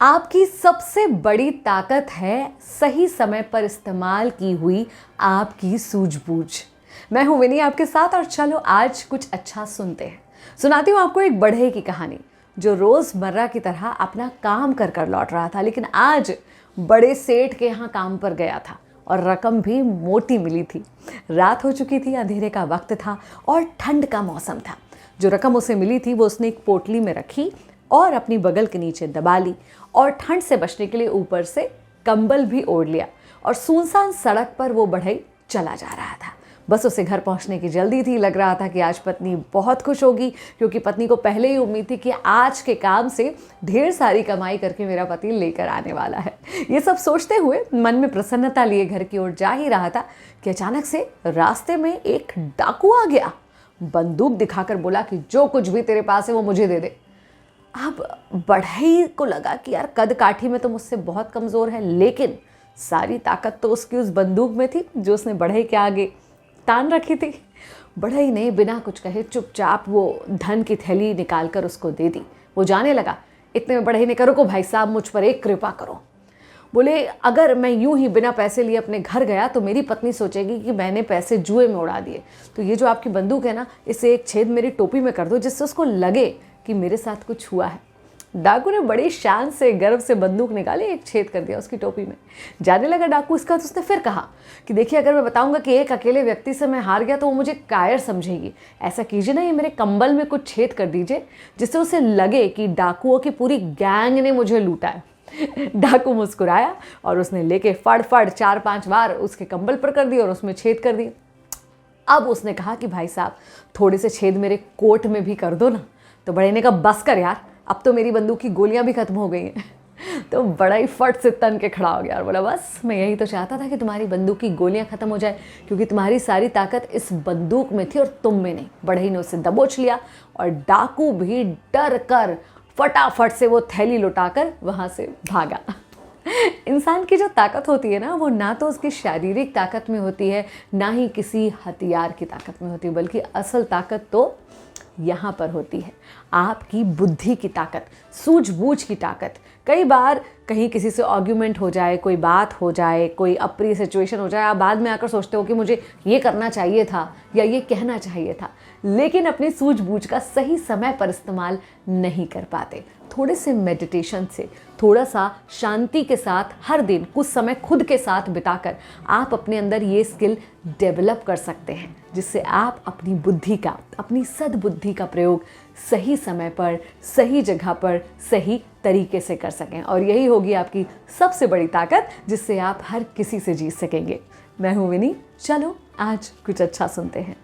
आपकी सबसे बड़ी ताकत है सही समय पर इस्तेमाल की हुई आपकी सूझबूझ। मैं हूं विनी आपके साथ और चलो आज कुछ अच्छा सुनते हैं। सुनाती हूँ आपको एक बढ़ई की कहानी जो रोजमर्रा की तरह अपना काम कर कर लौट रहा था, लेकिन आज बड़े सेठ के यहाँ काम पर गया था और रकम भी मोटी मिली थी। रात हो चुकी थी, अंधेरे का वक्त था और ठंड का मौसम था। जो रकम उसे मिली थी वो उसने एक पोटली में रखी और अपनी बगल के नीचे दबा ली और ठंड से बचने के लिए ऊपर से कंबल भी ओढ़ लिया और सुनसान सड़क पर वो बढ़ई चला जा रहा था। बस उसे घर पहुंचने की जल्दी थी। लग रहा था कि आज पत्नी बहुत खुश होगी, क्योंकि पत्नी को पहले ही उम्मीद थी कि आज के काम से ढेर सारी कमाई करके मेरा पति लेकर आने वाला है। ये सब सोचते हुए मन में प्रसन्नता लिए घर की ओर जा ही रहा था कि अचानक से रास्ते में एक डाकू आ गया। बंदूक दिखाकर बोला कि जो कुछ भी तेरे पास है वो मुझे दे दे। अब बढ़ई को लगा कि यार कद काठी में तो मुझसे बहुत कमज़ोर है, लेकिन सारी ताकत तो उसकी उस बंदूक में थी जो उसने बढ़ई के आगे तान रखी थी। बढ़ई ने बिना कुछ कहे चुपचाप वो धन की थैली निकाल कर उसको दे दी। वो जाने लगा। इतने में बढ़ई ने कहा, रुको भाई साहब, मुझ पर एक कृपा करो। बोले, अगर मैं यूं ही बिना पैसे लिए अपने घर गया तो मेरी पत्नी सोचेगी कि मैंने पैसे जुए में उड़ा दिए। तो ये जो आपकी बंदूक है ना, इसे एक छेद मेरी टोपी में कर दो जिससे उसको लगे कि मेरे साथ कुछ हुआ है। डाकू ने बड़ी शान से गर्व से बंदूक निकाली, एक छेद कर दिया उसकी टोपी में। जाने लगा डाकू इसका। तो उसने फिर कहा कि देखिए, अगर मैं बताऊंगा कि एक अकेले व्यक्ति से मैं हार गया तो वो मुझे कायर समझेगी। ऐसा कीजिए ना, ये मेरे कंबल में कुछ छेद कर दीजिए जिससे उसे लगे कि डाकुओं की पूरी गैंग ने मुझे लूटा है। डाकू मुस्कुराया और उसने लेके फड़ 4-5 बार उसके कंबल पर कर दिया और उसमें छेद कर दिए। अब उसने कहा कि भाई साहब, थोड़े से छेद मेरे कोट में भी कर दो ना। तो बड़े ने कहा, बस कर यार, अब तो मेरी बंदूक की गोलियां भी खत्म हो गई हैं। तो बड़ा ही फट से तन के खड़ा हो गया और बोला, बस मैं यही तो चाहता था कि तुम्हारी बंदूक की गोलियां खत्म हो जाए, क्योंकि तुम्हारी सारी ताकत इस बंदूक में थी और तुम में नहीं। बढ़ई ने उसे दबोच लिया और डाकू भी डर कर फटाफट से वो थैली लुटाकर वहां से भागा। इंसान की जो ताकत होती है ना, वो ना तो उसकी शारीरिक ताकत में होती है, ना ही किसी हथियार की ताकत में होती है, बल्कि असल ताकत तो यहाँ पर होती है आपकी बुद्धि की ताकत, सूझबूझ की ताकत। कई बार कहीं किसी से आर्ग्यूमेंट हो जाए, कोई बात हो जाए, कोई अप्रिय सिचुएशन हो जाए, आप बाद में आकर सोचते हो कि मुझे ये करना चाहिए था या ये कहना चाहिए था, लेकिन अपनी सूझबूझ का सही समय पर इस्तेमाल नहीं कर पाते। थोड़े से मेडिटेशन से, थोड़ा सा शांति के साथ हर दिन कुछ समय खुद के साथ बिताकर आप अपने अंदर ये स्किल डेवलप कर सकते हैं, जिससे आप अपनी बुद्धि का, अपनी सद्बुद्धि का प्रयोग सही समय पर, सही जगह पर, सही तरीके से कर सकें। और यही होगी आपकी सबसे बड़ी ताकत, जिससे आप हर किसी से जीत सकेंगे। मैं हूँ विनी। चलो आज कुछ अच्छा सुनते हैं।